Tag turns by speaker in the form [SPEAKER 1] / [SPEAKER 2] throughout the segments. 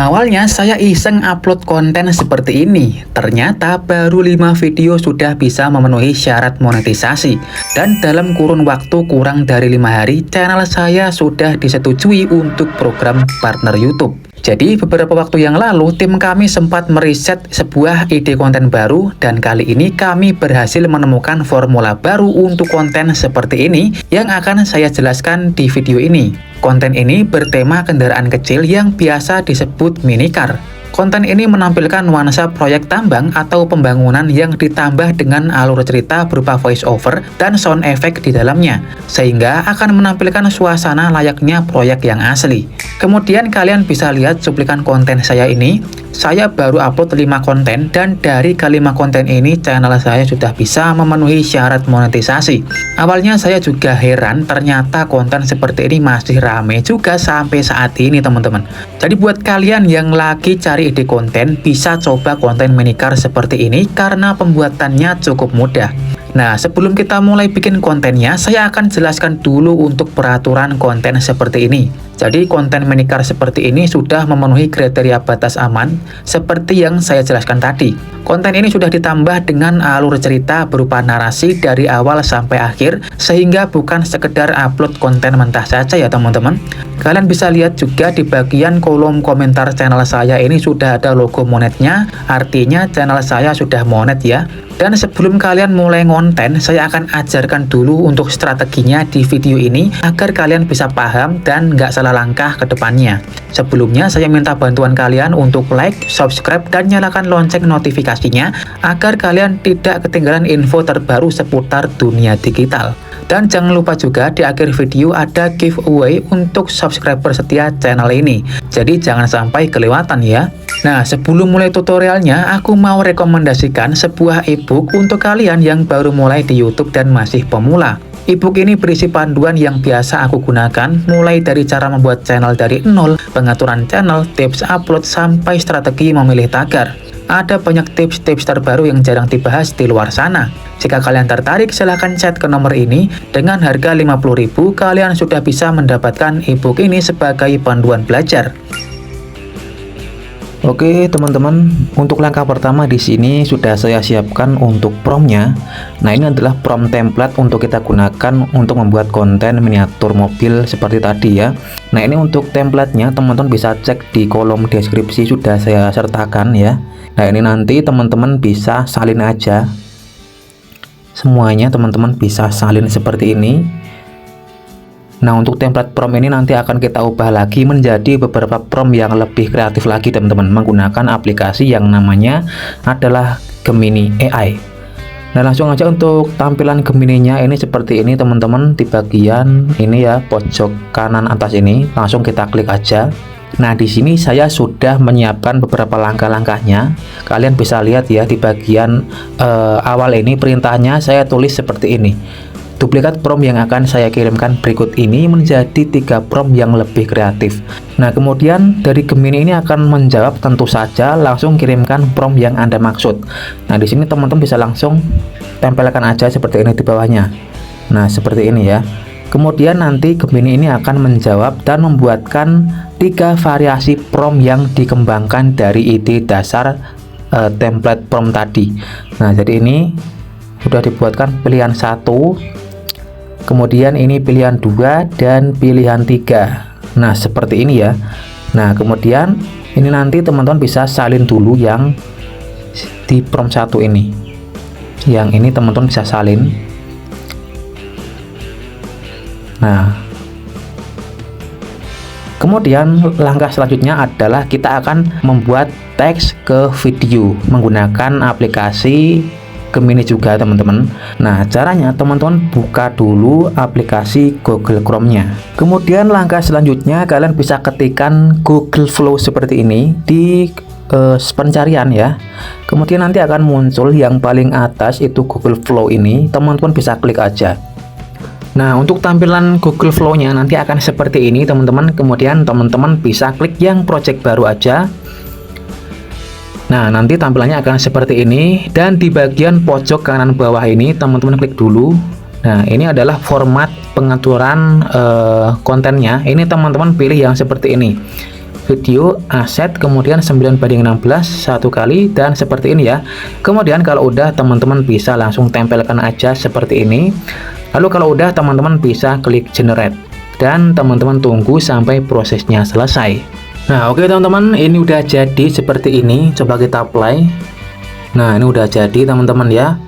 [SPEAKER 1] Awalnya saya iseng upload konten seperti ini, ternyata baru 5 video sudah bisa memenuhi syarat monetisasi. Dan dalam kurun waktu kurang dari 5 hari, channel saya sudah disetujui untuk program partner YouTube. Jadi beberapa waktu yang lalu tim kami sempat meriset sebuah ide konten baru dan kali ini kami berhasil menemukan formula baru untuk konten seperti ini yang akan saya jelaskan di video ini. Konten ini bertema kendaraan kecil yang biasa disebut minicar. Konten ini menampilkan nuansa proyek tambang atau pembangunan yang ditambah dengan alur cerita berupa voice over dan sound effect di dalamnya, sehingga akan menampilkan suasana layaknya proyek yang asli. Kemudian kalian bisa lihat cuplikan konten saya ini. Saya baru upload 5 konten dan dari kelima konten ini channel saya sudah bisa memenuhi syarat monetisasi. Awalnya saya juga heran ternyata konten seperti ini masih rame juga sampai saat ini teman-teman. Jadi buat kalian yang lagi cari ide konten bisa coba konten minicar seperti ini karena pembuatannya cukup mudah. Nah, sebelum kita mulai bikin kontennya, saya akan jelaskan dulu untuk peraturan konten seperti ini. Jadi, konten minicar seperti ini sudah memenuhi kriteria batas aman, seperti yang saya jelaskan tadi. Konten ini sudah ditambah dengan alur cerita berupa narasi dari awal sampai akhir, sehingga bukan sekedar upload konten mentah saja ya teman-teman. Kalian bisa lihat juga di bagian kolom komentar channel saya ini sudah ada logo monetnya, artinya channel saya sudah monet ya. Dan sebelum kalian mulai konten, saya akan ajarkan dulu untuk strateginya di video ini agar kalian bisa paham dan nggak salah langkah ke depannya. Sebelumnya saya minta bantuan kalian untuk like, subscribe, dan nyalakan lonceng notifikasinya agar kalian tidak ketinggalan info terbaru seputar dunia digital. Dan jangan lupa juga di akhir video ada giveaway untuk subscriber setia channel ini. Jadi jangan sampai kelewatan ya. Nah, sebelum mulai tutorialnya, aku mau rekomendasikan sebuah ebook untuk kalian yang baru mulai di YouTube dan masih pemula. Ebook ini berisi panduan yang biasa aku gunakan, mulai dari cara membuat channel dari nol, pengaturan channel, tips upload, sampai strategi memilih tagar. Ada banyak tips-tips terbaru yang jarang dibahas di luar sana. Jika kalian tertarik, silahkan chat ke nomor ini. Dengan harga 50.000, kalian sudah bisa mendapatkan ebook ini sebagai panduan belajar. Oke teman-teman, untuk langkah pertama di sini sudah saya siapkan untuk promptnya. Nah, ini adalah prompt template untuk kita gunakan untuk membuat konten miniatur mobil seperti tadi ya. Nah, ini untuk templatenya teman-teman bisa cek di kolom deskripsi, sudah saya sertakan ya. Nah, ini nanti teman-teman bisa salin aja semuanya, teman-teman bisa salin seperti ini. Nah, untuk template prompt ini nanti akan kita ubah lagi menjadi beberapa prompt yang lebih kreatif lagi teman-teman, menggunakan aplikasi yang namanya adalah Gemini AI. Nah, langsung aja untuk tampilan Gemini-nya ini seperti ini teman-teman, di bagian ini ya, pojok kanan atas ini, langsung kita klik aja. Nah, di sini saya sudah menyiapkan beberapa langkah-langkahnya. Kalian bisa lihat ya di bagian awal ini perintahnya saya tulis seperti ini. Duplikat prompt yang akan saya kirimkan berikut ini menjadi 3 prompt yang lebih kreatif. Nah, kemudian dari Gemini ini akan menjawab tentu saja langsung kirimkan prompt yang Anda maksud. Nah, di sini teman-teman bisa langsung tempelkan aja seperti ini di bawahnya. Nah, seperti ini ya. Kemudian nanti Gemini ini akan menjawab dan membuatkan 3 variasi prompt yang dikembangkan dari ide dasar template prompt tadi. Nah, jadi ini sudah dibuatkan pilihan 1, kemudian ini pilihan 2 dan pilihan 3. Nah, seperti ini ya. Nah, kemudian ini nanti teman-teman bisa salin dulu yang di prompt 1 ini. Yang ini teman-teman bisa salin. Nah, kemudian langkah selanjutnya adalah kita akan membuat teks ke video menggunakan aplikasi Gemini juga teman-teman. Nah, caranya teman-teman buka dulu aplikasi Google Chrome-nya. Kemudian langkah selanjutnya kalian bisa ketikkan Google Flow seperti ini di pencarian ya. Kemudian nanti akan muncul yang paling atas itu Google Flow ini, teman-teman bisa klik aja. Nah, untuk tampilan Google Flow-nya nanti akan seperti ini teman-teman. Kemudian teman-teman bisa klik yang project baru aja. Nah, nanti tampilannya akan seperti ini. Dan di bagian pojok kanan bawah ini teman-teman klik dulu. Nah, ini adalah format pengaturan kontennya. Ini teman-teman pilih yang seperti ini, video, aset, kemudian 9:16 satu kali, dan seperti ini ya. Kemudian kalau udah, teman-teman bisa langsung tempelkan aja seperti ini. Lalu kalau udah, teman-teman bisa klik generate dan teman-teman tunggu sampai prosesnya selesai. Nah, oke teman-teman, ini udah jadi seperti ini. Coba kita apply. Nah, ini udah jadi teman-teman ya.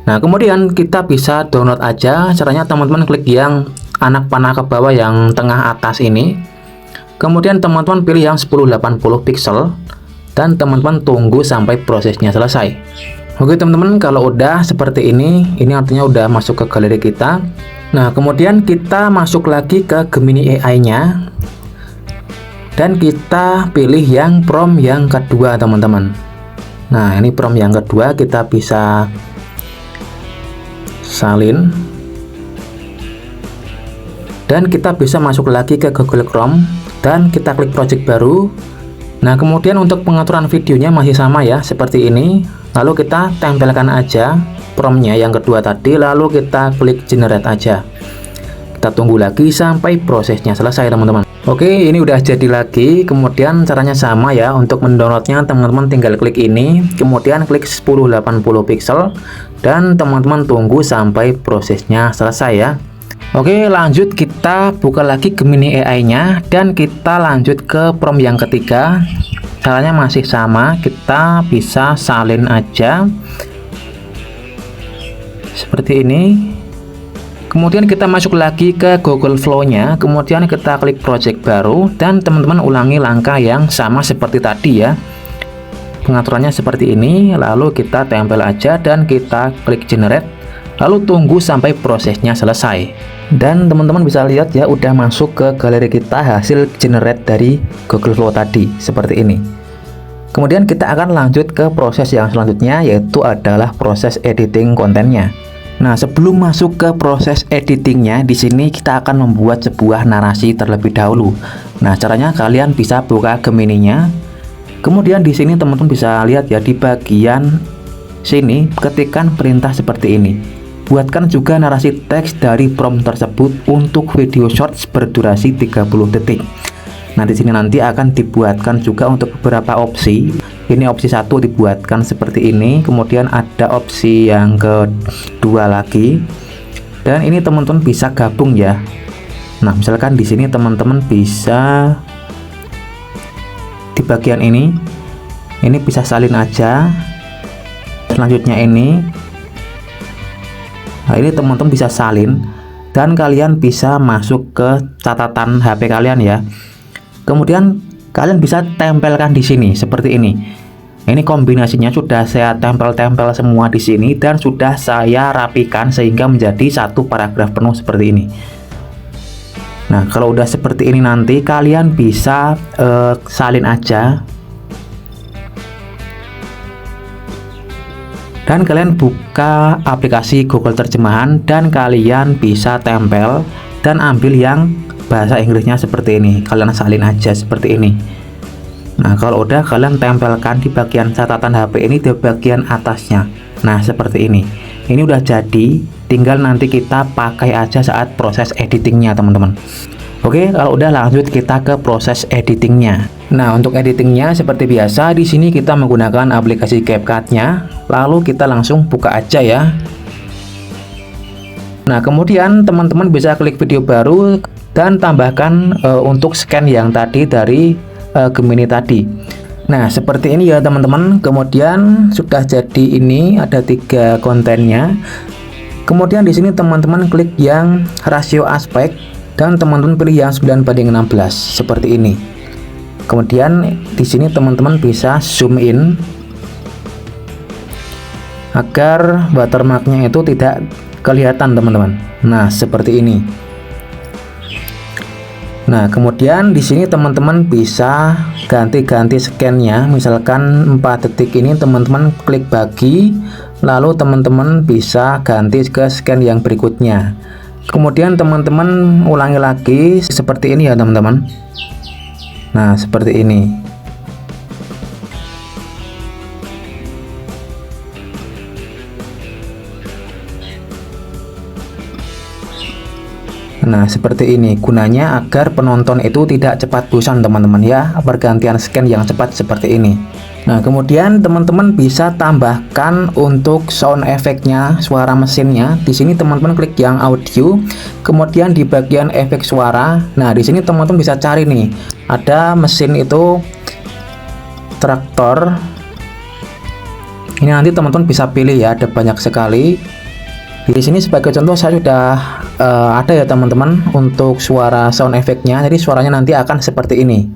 [SPEAKER 1] Nah, kemudian kita bisa download aja. Caranya teman-teman klik yang anak panah ke bawah yang tengah atas ini. Kemudian teman-teman pilih yang 1080 pixel dan teman-teman tunggu sampai prosesnya selesai. Oke teman-teman, kalau udah seperti ini artinya udah masuk ke galeri kita. Nah, kemudian kita masuk lagi ke Gemini AI-nya dan kita pilih yang prompt yang kedua teman-teman. Nah, ini prompt yang kedua, kita bisa salin dan kita bisa masuk lagi ke Google Chrome dan kita klik project baru. Nah, kemudian untuk pengaturan videonya masih sama ya, seperti ini. Lalu kita tempelkan aja promptnya yang kedua tadi, lalu kita klik generate aja. Kita tunggu lagi sampai prosesnya selesai teman-teman. Oke, ini udah jadi lagi. Kemudian caranya sama ya. Untuk mendownloadnya teman-teman tinggal klik ini, kemudian klik 1080 pixel dan teman-teman tunggu sampai prosesnya selesai ya. Oke, lanjut kita buka lagi Gemini AI-nya dan kita lanjut ke prompt yang ketiga. Caranya masih sama, kita bisa salin aja seperti ini. Kemudian kita masuk lagi ke Google Flow-nya, kemudian kita klik project baru dan teman-teman ulangi langkah yang sama seperti tadi ya. Pengaturannya seperti ini, lalu kita tempel aja dan kita klik generate, lalu tunggu sampai prosesnya selesai. Dan teman-teman bisa lihat ya, udah masuk ke galeri kita hasil generate dari Google Flow tadi seperti ini. Kemudian kita akan lanjut ke proses yang selanjutnya, yaitu adalah proses editing kontennya. Nah, sebelum masuk ke proses editingnya, di sini kita akan membuat sebuah narasi terlebih dahulu. Nah, caranya kalian bisa buka Gemini-nya. Kemudian di sini teman-teman bisa lihat ya, di bagian sini ketikkan perintah seperti ini. Buatkan juga narasi teks dari prompt tersebut untuk video shorts berdurasi 30 detik. Nah, di sini nanti akan dibuatkan juga untuk beberapa opsi. Ini opsi 1 dibuatkan seperti ini, kemudian ada opsi yang kedua lagi. Dan ini teman-teman bisa gabung ya. Nah, misalkan di sini teman-teman bisa di bagian ini bisa salin aja. Selanjutnya ini, nah ini teman-teman bisa salin dan kalian bisa masuk ke catatan HP kalian ya. Kemudian kalian bisa tempelkan di sini seperti ini. Ini kombinasinya sudah saya tempel-tempel semua di sini dan sudah saya rapikan sehingga menjadi satu paragraf penuh seperti ini. Nah, kalau udah seperti ini nanti kalian bisa salin aja. Dan kalian buka aplikasi Google Terjemahan dan kalian bisa tempel dan ambil yang bahasa Inggrisnya seperti ini. Kalian salin aja seperti ini. Nah, kalau udah kalian tempelkan di bagian catatan HP ini di bagian atasnya. Nah, seperti ini. Ini udah jadi, tinggal nanti kita pakai aja saat proses editingnya teman-teman. Oke, kalau udah lanjut kita ke proses editingnya. Nah, untuk editingnya seperti biasa di sini kita menggunakan aplikasi CapCut-nya. Lalu kita langsung buka aja ya. Nah, kemudian teman-teman bisa klik video baru dan tambahkan untuk scan yang tadi dari Gemini tadi. Nah, seperti ini ya teman-teman. Kemudian sudah jadi ini, ada 3 kontennya. Kemudian di sini teman-teman klik yang rasio aspek dan teman-teman pilih yang 9:16 seperti ini. Kemudian di sini teman-teman bisa zoom in agar watermarknya itu tidak kelihatan teman-teman. Nah, seperti ini. Nah, kemudian di sini teman-teman bisa ganti-ganti scan-nya. Misalkan 4 detik ini teman-teman klik bagi, lalu teman-teman bisa ganti ke scan yang berikutnya. Kemudian teman-teman ulangi lagi seperti ini ya teman-teman. Nah, seperti ini. Nah, seperti ini gunanya agar penonton itu tidak cepat bosan teman-teman ya, pergantian scan yang cepat seperti ini. Nah, kemudian teman-teman bisa tambahkan untuk sound efeknya, suara mesinnya. Di sini teman-teman klik yang audio, kemudian di bagian efek suara. Nah, di sini teman-teman bisa cari nih, ada mesin itu traktor. Ini nanti teman-teman bisa pilih ya, ada banyak sekali. Di sini sebagai contoh saya sudah ada ya teman-teman untuk suara sound efeknya. Jadi suaranya nanti akan seperti ini.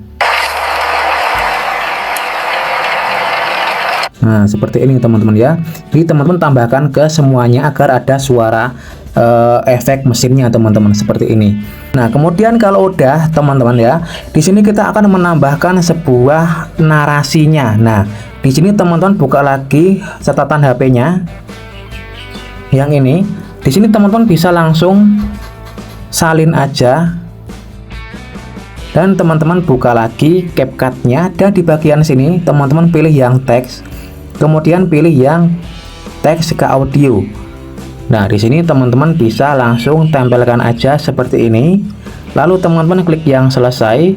[SPEAKER 1] Nah, seperti ini teman-teman ya. Jadi teman-teman tambahkan ke semuanya agar ada suara efek mesinnya teman-teman seperti ini. Nah, kemudian kalau udah teman-teman ya, di sini kita akan menambahkan sebuah narasinya. Nah, di sini teman-teman buka lagi catatan HP-nya. Yang ini, di sini teman-teman bisa langsung salin aja. Dan teman-teman buka lagi CapCut-nya dan di bagian sini teman-teman pilih yang teks. Kemudian pilih yang teks ke audio. Nah, di sini teman-teman bisa langsung tempelkan aja seperti ini. Lalu teman-teman klik yang selesai.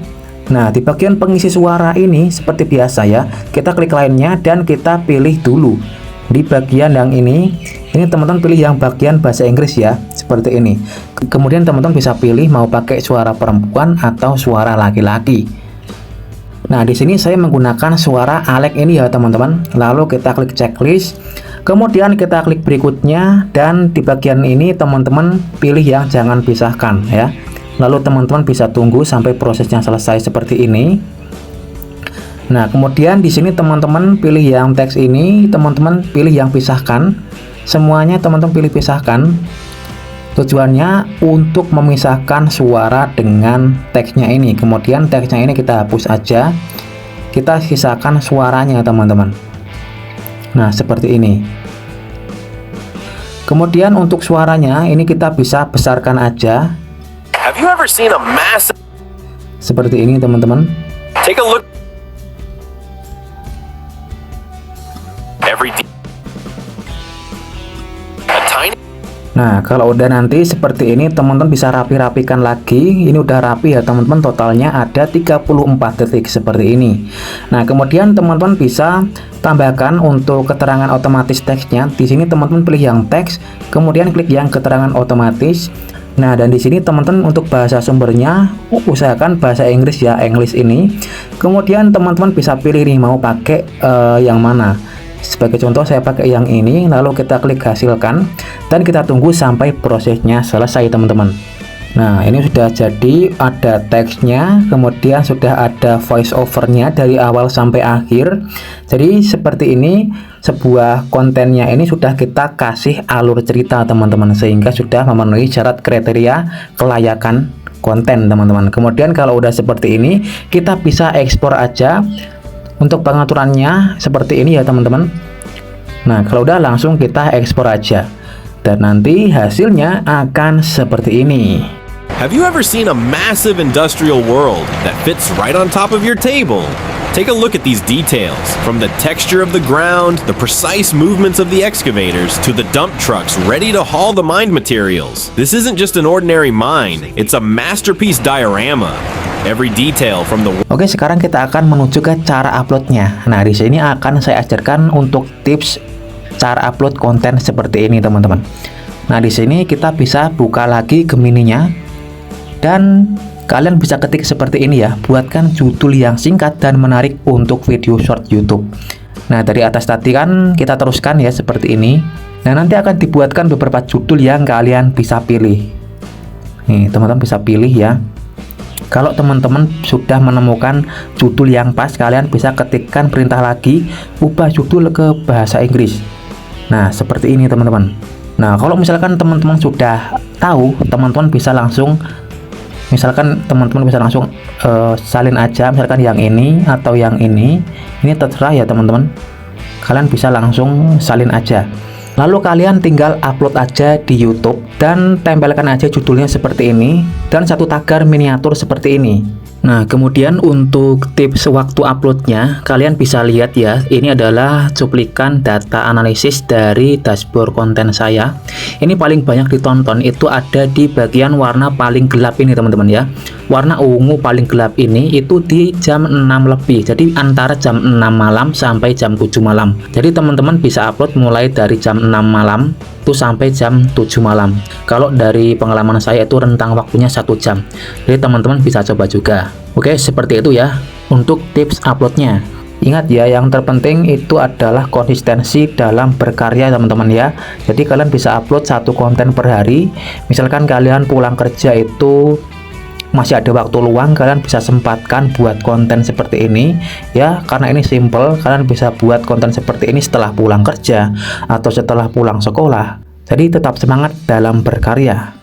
[SPEAKER 1] Nah, di bagian pengisi suara ini seperti biasa ya, kita klik lainnya dan kita pilih dulu. Di bagian yang ini teman-teman pilih yang bagian bahasa Inggris ya, seperti ini. Kemudian teman-teman bisa pilih mau pakai suara perempuan atau suara laki-laki. Nah, di sini saya menggunakan suara Alex ini ya teman-teman. Lalu kita klik checklist, kemudian kita klik berikutnya, dan di bagian ini teman-teman pilih yang jangan pisahkan ya. Lalu teman-teman bisa tunggu sampai prosesnya selesai seperti ini. Nah, kemudian di sini teman-teman pilih yang teks ini, teman-teman pilih yang pisahkan. Semuanya teman-teman pilih pisahkan. Tujuannya untuk memisahkan suara dengan teksnya ini. Kemudian teksnya ini kita hapus aja, kita sisakan suaranya teman-teman. Nah, seperti ini. Kemudian untuk suaranya ini kita bisa besarkan aja.
[SPEAKER 2] Have you ever seen a massive...
[SPEAKER 1] Seperti ini teman-teman.
[SPEAKER 2] Take a look. Every a tiny...
[SPEAKER 1] Nah, kalau udah nanti seperti ini teman-teman bisa rapi-rapikan lagi. Ini udah rapi ya teman-teman, totalnya ada 34 detik seperti ini. Nah, kemudian teman-teman bisa tambahkan untuk keterangan otomatis teksnya. Di sini teman-teman pilih yang teks, kemudian klik yang keterangan otomatis. Nah, dan di sini teman-teman untuk bahasa sumbernya usahakan bahasa Inggris ya, English ini. Kemudian teman-teman bisa pilih nih mau pakai yang mana. Sebagai contoh saya pakai yang ini, lalu kita klik hasilkan dan kita tunggu sampai prosesnya selesai teman-teman. Nah, ini sudah jadi, ada teksnya, kemudian sudah ada voice overnya dari awal sampai akhir. Jadi seperti ini, sebuah kontennya ini sudah kita kasih alur cerita teman-teman, sehingga sudah memenuhi syarat kriteria kelayakan konten teman-teman. Kemudian kalau udah seperti ini, kita bisa ekspor aja. Untuk pengaturannya seperti ini ya teman-teman. Nah, kalau udah langsung kita ekspor aja, dan nanti hasilnya akan seperti ini.
[SPEAKER 2] Have you ever seen a massive industrial world that fits right on top of your table? Take a look at these details, from the texture of the ground, the precise movements of the excavators, to the dump trucks ready to haul the mined materials. This isn't just an ordinary mine, it's a masterpiece diorama. Every detail from the...
[SPEAKER 1] Oke, sekarang kita akan menuju ke cara uploadnya. Nah, di sini akan saya ajarkan untuk tips cara upload konten seperti ini teman-teman. Nah, di sini kita bisa buka lagi Gemini-nya, dan kalian bisa ketik seperti ini ya, buatkan judul yang singkat dan menarik untuk video short YouTube. Nah, dari atas tadi kan kita teruskan ya seperti ini. Nah, nanti akan dibuatkan beberapa judul yang kalian bisa pilih. Nih, teman-teman bisa pilih ya. Kalau teman-teman sudah menemukan judul yang pas, kalian bisa ketikkan perintah lagi, ubah judul ke bahasa Inggris. Nah, seperti ini teman-teman. Nah, kalau misalkan teman-teman sudah tahu, teman-teman bisa langsung, misalkan teman-teman bisa langsung salin aja, misalkan yang ini atau yang ini terserah ya teman-teman. Kalian bisa langsung salin aja. Lalu kalian tinggal upload aja di YouTube dan tempelkan aja judulnya seperti ini dan satu tagar miniatur seperti ini. Nah, kemudian untuk tips waktu uploadnya, kalian bisa lihat ya, ini adalah cuplikan data analisis dari dashboard konten saya. Ini paling banyak ditonton itu ada di bagian warna paling gelap ini teman-teman ya. Warna ungu paling gelap ini itu di jam 6 lebih, jadi antara jam 6 malam sampai jam 7 malam. Jadi teman-teman bisa upload mulai dari jam 6 malam itu sampai jam 7 malam. Kalau dari pengalaman saya itu rentang waktunya 1 jam. Jadi teman-teman bisa coba juga. Oke, seperti itu ya untuk tips uploadnya. Ingat ya, yang terpenting itu adalah konsistensi dalam berkarya teman-teman ya. Jadi kalian bisa upload 1 konten per hari. Misalkan kalian pulang kerja itu masih ada waktu luang, kalian bisa sempatkan buat konten seperti ini ya, karena ini simple. Kalian bisa buat konten seperti ini setelah pulang kerja atau setelah pulang sekolah. Jadi tetap semangat dalam berkarya.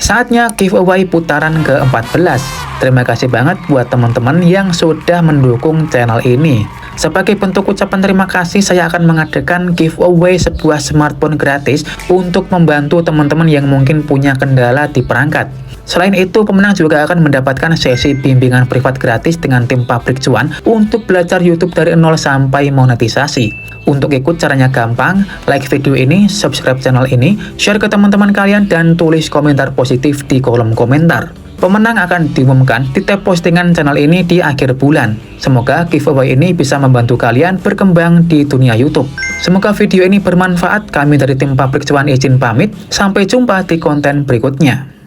[SPEAKER 1] Saatnya giveaway putaran ke-14. Terima kasih banget buat teman-teman yang sudah mendukung channel ini. Sebagai bentuk ucapan terima kasih, saya akan mengadakan giveaway sebuah smartphone gratis untuk membantu teman-teman yang mungkin punya kendala di perangkat. Selain itu, pemenang juga akan mendapatkan sesi bimbingan privat gratis dengan tim Pabrik Cuan untuk belajar YouTube dari nol sampai monetisasi. Untuk ikut caranya gampang, like video ini, subscribe channel ini, share ke teman-teman kalian, dan tulis komentar positif di kolom komentar. Pemenang akan diumumkan di tab postingan channel ini di akhir bulan. Semoga giveaway ini bisa membantu kalian berkembang di dunia YouTube. Semoga video ini bermanfaat. Kami dari tim Pabrik Cuan izin pamit. Sampai jumpa di konten berikutnya.